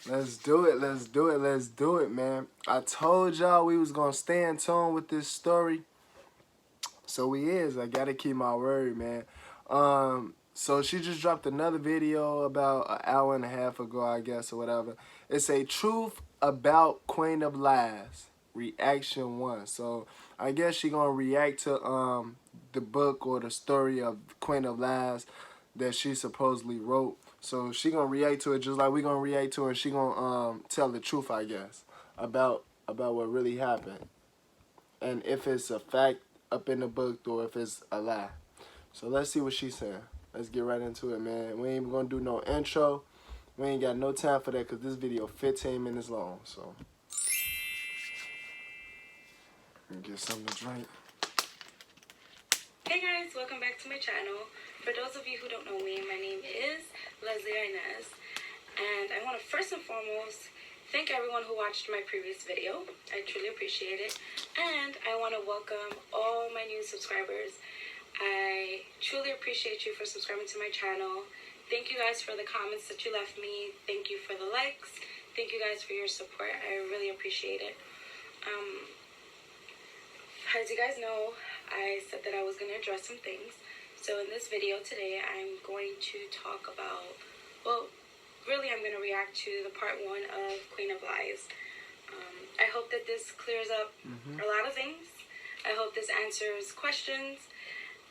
Let's do it. Let's do it. Let's do it, man. I told y'all we was gonna stay in tune with this story. So we is. I gotta keep my word, man. So she just dropped another video about an hour and a half ago, I guess, or whatever. It's a truth about Queen of Lies, reaction 1. So I guess she gonna react to the book or the story of Queen of Lies that she supposedly wrote. So she gonna react to it just like we gonna react to her. She gonna tell the truth, I guess, about what really happened, and if it's a fact up in the book or if it's a lie. So let's see what she's saying. Let's get right into it, man. We ain't even gonna do no intro. We ain't got no time for that because this video 15 minutes long. So get something to drink. Hey guys, welcome back to my channel. For those of you who don't know me, my name is Ines, and I want to first and foremost thank everyone who watched my previous video. I truly appreciate it, and I want to welcome all my new subscribers. I truly appreciate you for subscribing to my channel. Thank you guys for the comments that you left me. Thank you for the likes. Thank you guys for your support. I really appreciate it. As you guys know, I said that I was going to address some things. So in this video today, I'm going to talk about, well, really I'm going to react to the part 1 of Queen of Lies. I hope that this clears up a lot of things. I hope this answers questions.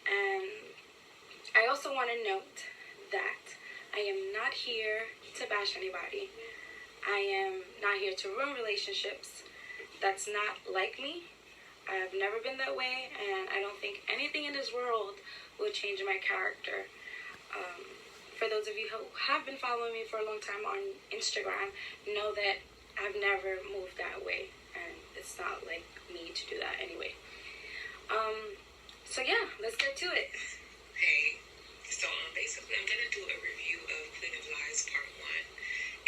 And I also want to note that I am not here to bash anybody. I am not here to ruin relationships. That's not like me. I've never been that way, and I don't think anything in this world will change my character. For those of you who have been following me for a long time on Instagram, know that I've never moved that way, and it's not like me to do that anyway. So yeah, let's get to it. Hey, so basically I'm going to do a review of Queen of Lies Part 1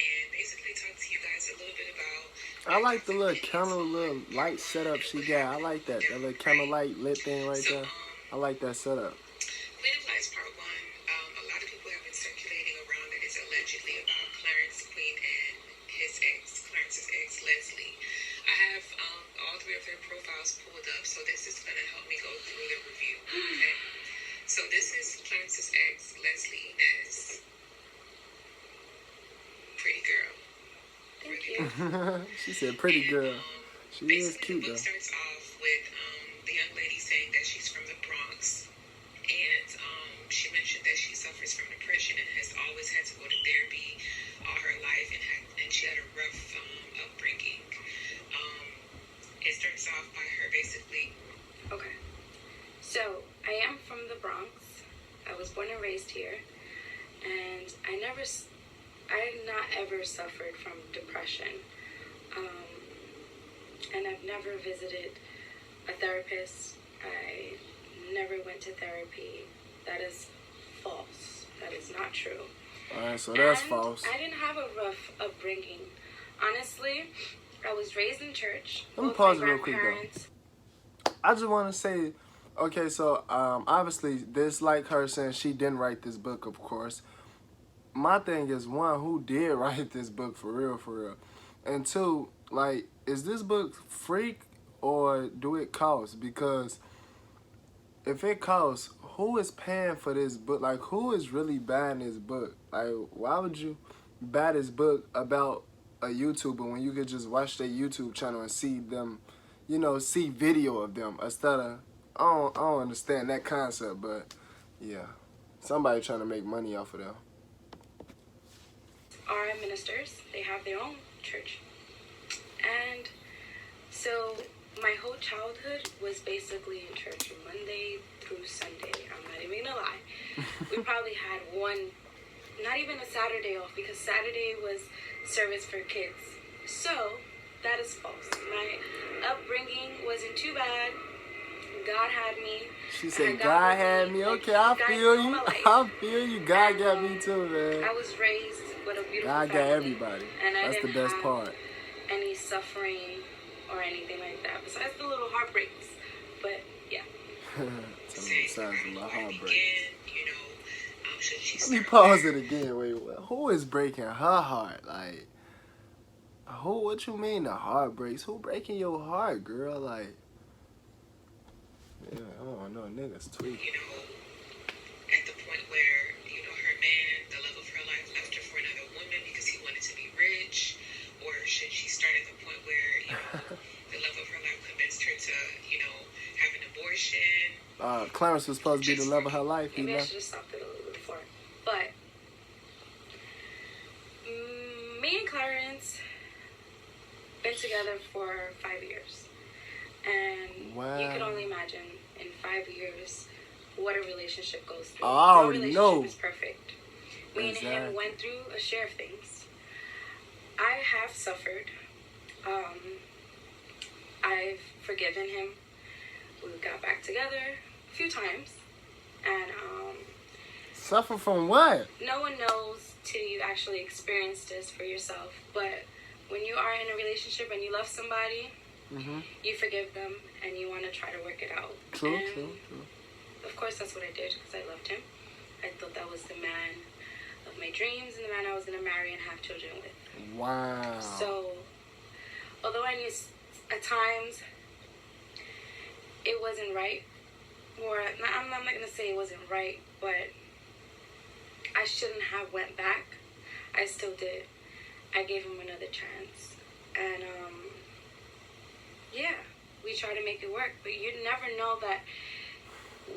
and basically talk to you guys a little bit about... I like the little candle, little light setup she got. I like that. That little candle light lit thing right there. I like that setup. Queen of Lies Part 1, a lot of people have been circulating around that it's allegedly about Clarence Queen and his ex, Clarence's ex, Leslie. I have all 3 of their profiles pulled up, so this is going to help me go through the review, okay? So this is Clarence's ex, Leslie Ines. Pretty girl. Thank you. She said pretty girl. She is cute though. The book starts off with the young lady saying that she's from the Bronx, and she mentioned that she suffers from depression and has always had to go to therapy all her life, and she had a rough upbringing. It starts off by her basically... Okay. So, I am from the Bronx. I was born and raised here. And I not ever suffered from depression. And I've never visited a therapist. I never went to therapy. That is false. That is not true. Alright, so that's false. I didn't have a rough upbringing. Honestly, I was raised in church. Let me pause it real quick though. I just want to say, okay, so obviously this like her saying she didn't write this book, of course. My thing is, 1, who did write this book for real? And 2, like, is this book free or do it cost? Because if it costs, who is paying for this book? Like, who is really buying this book? Like, why would you buy this book about a YouTuber when you could just watch their YouTube channel and see them, you know, see video of them instead of... I don't understand that concept, but yeah, somebody trying to make money off of them. Are ministers. They have their own church. And so my whole childhood was basically in church Monday through Sunday. I'm not even gonna lie. We probably had one, not even a Saturday off, because Saturday was service for kids. So that is false. My upbringing wasn't too bad. God had me. She said God had me. Okay, I feel you. I feel you. God got me too, man. I was raised with a beautiful God got everybody. And that's the best part. Any suffering or anything like that, besides the little heartbreaks. But yeah. Tell me the size of my heartbreaks. Should she Let me pause it again. Wait, who is breaking her heart? Like, Who? What you mean the heartbreaks? Who breaking your heart, girl? Like, yeah, I don't know, niggas tweaking. You know, at the point where, you know, her man, the love of her life, left her for another woman because he wanted to be rich? Or should she start at the point where, you know, the love of her life convinced her to, you know, have an abortion? Clarence was supposed to be the love of her life. Maybe I should have stopped it a little bit before. But me and Clarence been together for 5 years. And wow. You can only imagine in 5 years what a relationship goes through. I No already relationship know. is perfect. Me and him went through a share of things. I have suffered. I've forgiven him. We got back together a few times. And suffer from what? no one knows till you actually experience this for yourself. But when you are in a relationship and you love somebody, you forgive them and you want to try to work it out. True. Of course, that's what I did because I loved him. I thought that was the man of my dreams and the man I was going to marry and have children with. Wow. So, although I knew at times it wasn't right, or I'm not going to say it wasn't right, but I shouldn't have went back. I still did. I gave him another chance. And, yeah, we tried to make it work. But you never know that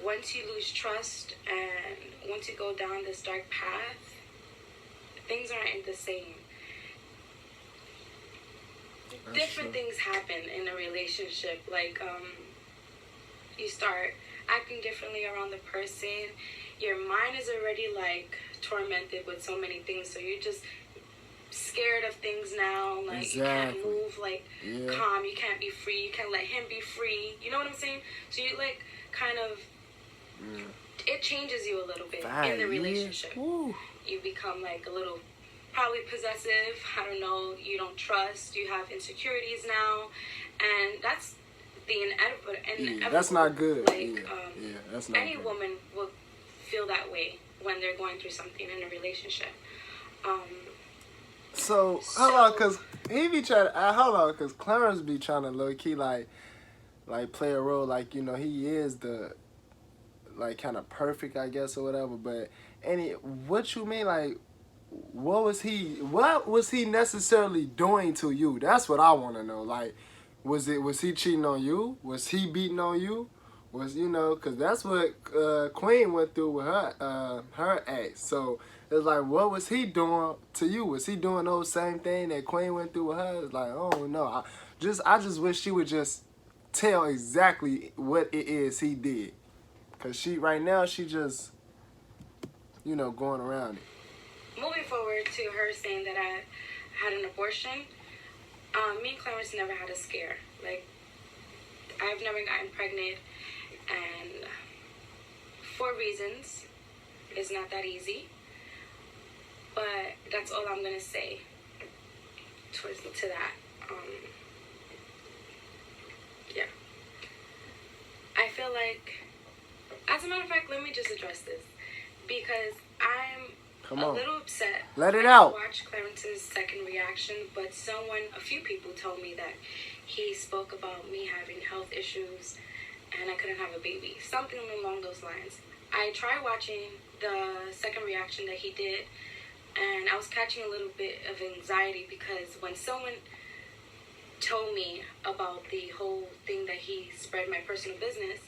once you lose trust and once you go down this dark path, things aren't the same. Different things happen in a relationship. Like, you start acting differently around the person. Your mind is already, like, tormented with so many things. So you're just scared of things now. Like, you can't move, like, calm. You can't be free. You can't let him be free. You know what I'm saying? So you, like, kind of... It changes you a little bit in the relationship. You become, like, a little... probably possessive. I don't know. You don't trust. You have insecurities now, and that's the inevitable. That's not good. Like, that's not any good. woman will feel that way when they're going through something in a relationship. So hold on, cause he be trying to hold on, cause Clarence be trying to low key like play a role like, you know, he is the like kind of perfect, I guess, or whatever. But what you mean, like? What was he necessarily doing to you? That's what I want to know. Like, was he cheating on you? Was he beating on you? Was, you know, because that's what Queen went through with her ex. So it's like, what was he doing to you? Was he doing those same thing that Queen went through with her? It's like, oh no, I just wish she would just tell exactly what it is he did, cause right now she just, you know, going around it. Moving forward to her saying that I had an abortion, me and Clarence never had a scare. Like, I've never gotten pregnant, and for reasons, it's not that easy. But that's all I'm gonna say to that. Yeah. I feel like, as a matter of fact, let me just address this, because I'm a little upset. Let it out. I watched Clarence's second reaction, but a few people told me that he spoke about me having health issues and I couldn't have a baby. Something along those lines. I tried watching the second reaction that he did, and I was catching a little bit of anxiety because when someone told me about the whole thing that he spread my personal business,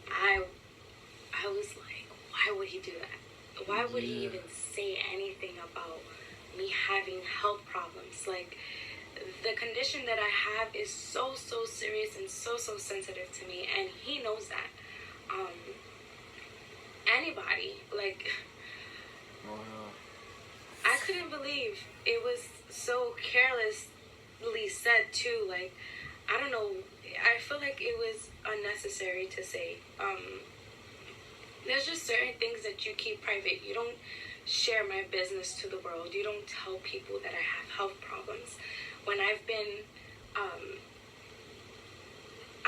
I was like, why would he do that? Why would he even say anything about me having health problems? Like, the condition that I have is so serious and so sensitive to me, and he knows that. Anybody, like, I couldn't believe it was so carelessly said too. Like, I don't know, I feel like it was unnecessary to say. There's just certain things that you keep private. You don't share my business to the world. You don't tell people that I have health problems. When I've been, I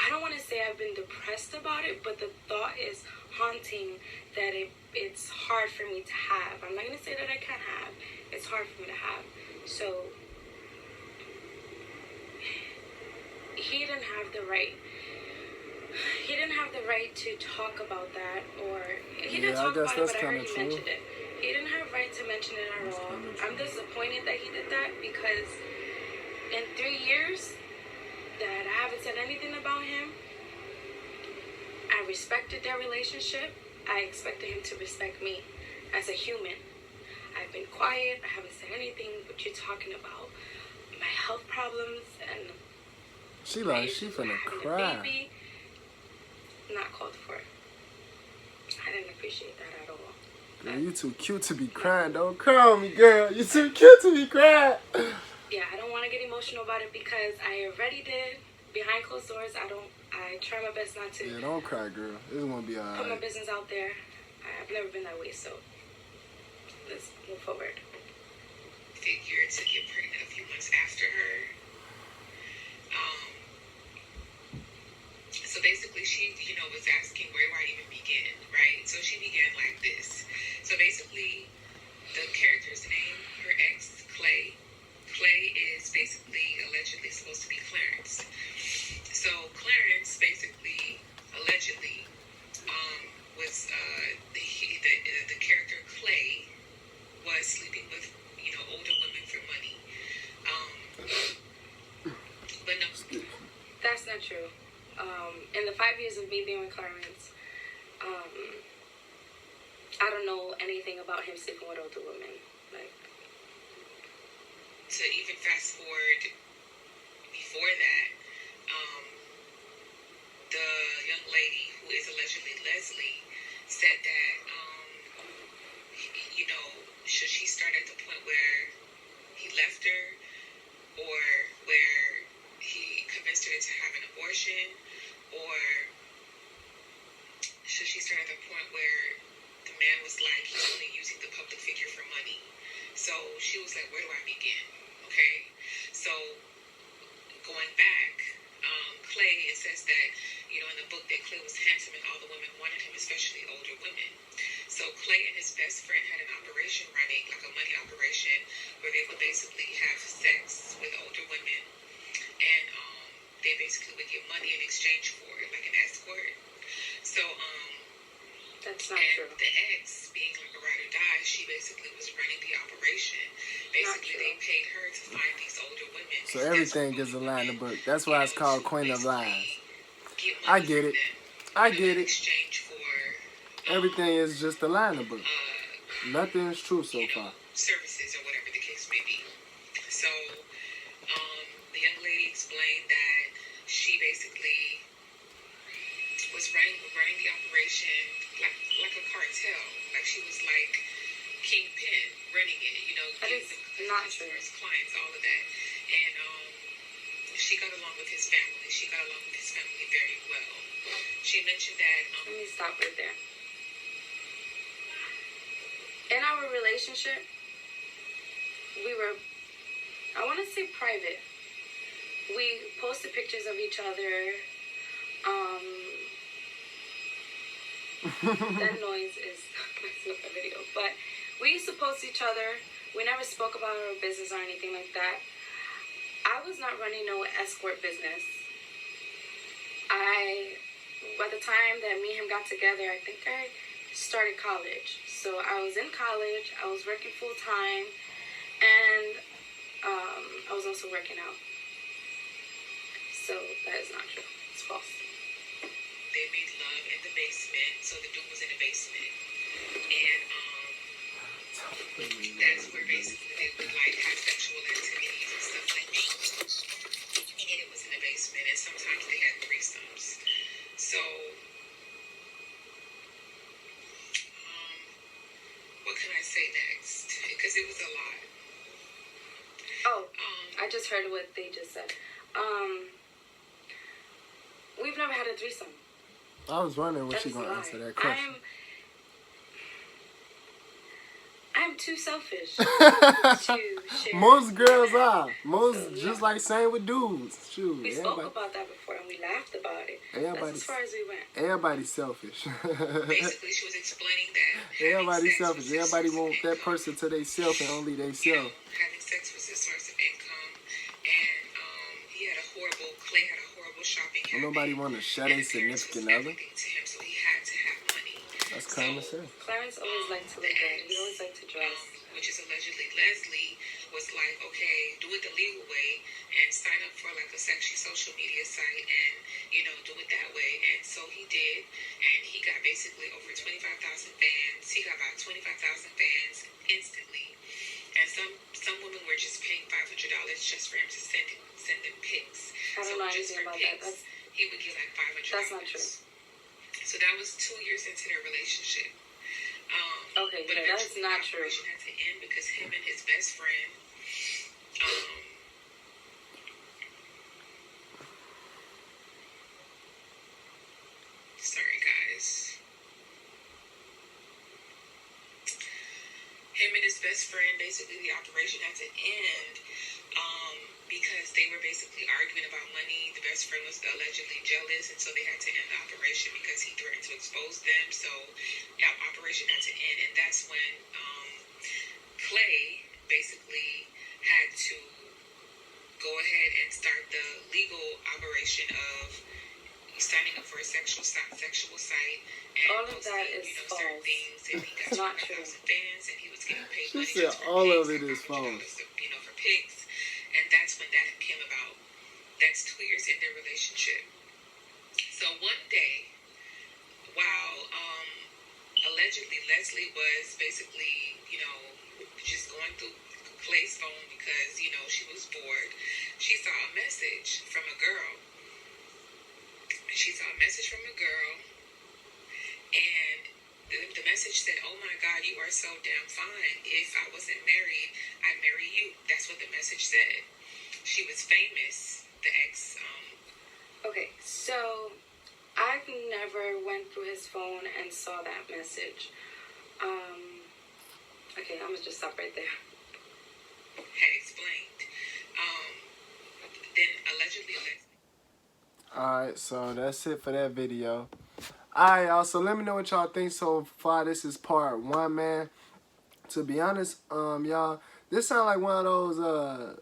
don't want to say I've been depressed about it, but the thought is haunting that it's hard for me to have. I'm not going to say that I can't have. It's hard for me to have. So didn't have the right. He didn't have the right to talk about that, or he didn't talk about it, but I heard he mentioned it. He didn't have right to mention it at all. I'm disappointed that he did that because in 3 years that I haven't said anything about him, I respected their relationship. I expected him to respect me as a human. I've been quiet. I haven't said anything. What you're talking about? My health problems and she finna cry. Baby, not called for. I didn't appreciate that at all. Girl, you too cute to be crying. Don't cry on me, girl. You too cute to be crying. Yeah, I don't want to get emotional about it because I already did. Behind closed doors, I try my best not to. Yeah, don't cry, girl. This is gonna be alright. Put my business out there. I've never been that way, so let's move forward. Figure to get pregnant a few months after her. So basically, she, was asking where do I even begin, right? So she began like this. So basically, the character's name, her ex, Clay. Clay is basically allegedly supposed to be Clarence. So Clarence basically, allegedly, was the character Clay was sleeping with older women for money. But no, that's not true. In the 5 years of me being with Clarence, I don't know anything about him sleeping with older women. Like, to even fast forward before that, the young lady who is allegedly Leslie said that, should she start at the point where he left her or where he convinced her to have an abortion, or should she start at the point where the man was like, he's only using the public figure for money? So she was like, where do I begin? Okay, so going back, Clay, it says that, in the book that Clay was handsome and all the women wanted him, especially older women. So Clay and his best friend had an operation running, like a money operation, where they would basically have sex with older women, and they basically would give money in exchange for it, like an escort. So, that's not and true. the ex, being like a ride or die, she basically was running the operation. Basically, they paid her to find these older women. So everything is a line of book. That's why it's called Queen of Lies. I get it. I get it. Exchange for everything is just a line of book. Nothing is true so far. Services or whatever the case may be. So, the young lady explained that she basically was running the operation like a cartel. Like she was like kingpin running it, that is not true. Clients, all of that. And she got along with his family. She got along with his family very well. She mentioned that let me stop right there. In our relationship, we were, I want to say private. We posted pictures of each other. That noise is messing up the video. But we used to post each other. We never spoke about our business or anything like that. I was not running no escort business. By the time that me and him got together, I think I started college. So I was in college, I was working full time, and I was also working out. So that is not true. It's false. They made love in the basement, so the dude was in the basement. And that's where basically they would like have sexual activities and stuff like that. And it was in the basement, and sometimes they had threesomes. So what can I say next? Because it was a lot. Oh, I just heard what they just said. We've never had a threesome. I was wondering what she's going to answer that question. I'm too selfish to share. Most girls are. Just like same with dudes. Shoot, we spoke about that before and we laughed about it. That's as far as we went. Everybody's selfish. Basically, she was explaining that everybody's selfish. Everybody wants that person to themselves and only themselves. Having sex was a source of income, and Clay had a horrible shopping Don't habit. nobody want to shut a And appearance was significant other. everything to him, so he had to have money. That's common sense. Clarence always liked to look good. He always liked to dress. Which is allegedly Leslie, was like, okay, do it the legal way and sign up for like a sexy social media site and, you know, do it that way. And so he did, and he got basically over 25,000 fans. He got about 25,000 fans instantly. And some women were just paying $500 just for him to send them pics. I don't know anything about that. He would get like $500. That's not true. So that was 2 years into their relationship. Okay, but yeah, that's not true. The operation had to end because him and his best friend, sorry guys, him and his best friend, basically the operation had to end because they were basically arguing about money. The best friend was allegedly jealous, and so they had to end the operation because he threatened to expose them. So the operation had to end, and that's when Clay basically had to go ahead and start the legal operation of signing up for a sexual site and all of that is false. certain things, and he got Not true. 25,000 fans, and he was getting paid She money said just for all pics, of it is $500, false. you know, for pics, and that's when that came about. That's 2 years in their relationship. So one day, while allegedly Leslie was basically, you know, just going through Clay's phone because, you know, she was bored, she saw a message from a girl. And the message said, "Oh my God, you are so damn fine. If I wasn't married, I'd marry you." That's what the message said. She was famous, the ex. Okay, so I've never went through his phone and saw that message. Okay, I'm gonna just stop right there. Had explained. Then allegedly. Alright, so that's it for that video. Alright, y'all, so let me know what y'all think so far. This is part 1, man. To be honest, y'all, this sound like one of those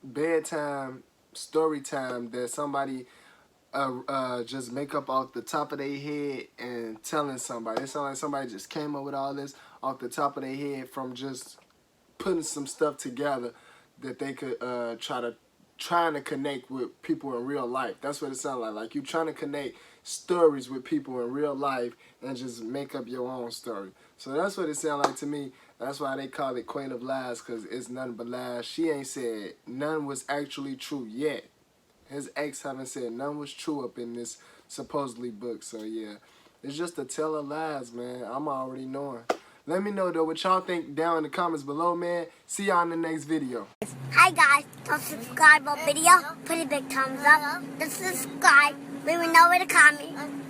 bedtime story time that somebody just make up off the top of their head and telling somebody. It sounds like somebody just came up with all this off the top of their head from just putting some stuff together that they could trying to connect with people in real life. That's what it sounds like. Like you trying to connect stories with people in real life and just make up your own story. So that's what it sounds like to me. That's why they call it Queen of Lies, because it's nothing but lies. She ain't said none was actually true yet. His ex haven't said none was true up in this supposedly book. So yeah, it's just a tell of lies, man. I'm already knowing. Let me know though what y'all think down in the comments below, man. See y'all in the next video. Hi guys, don't subscribe our video. Put a big thumbs up. Just subscribe. Let me know in the comments.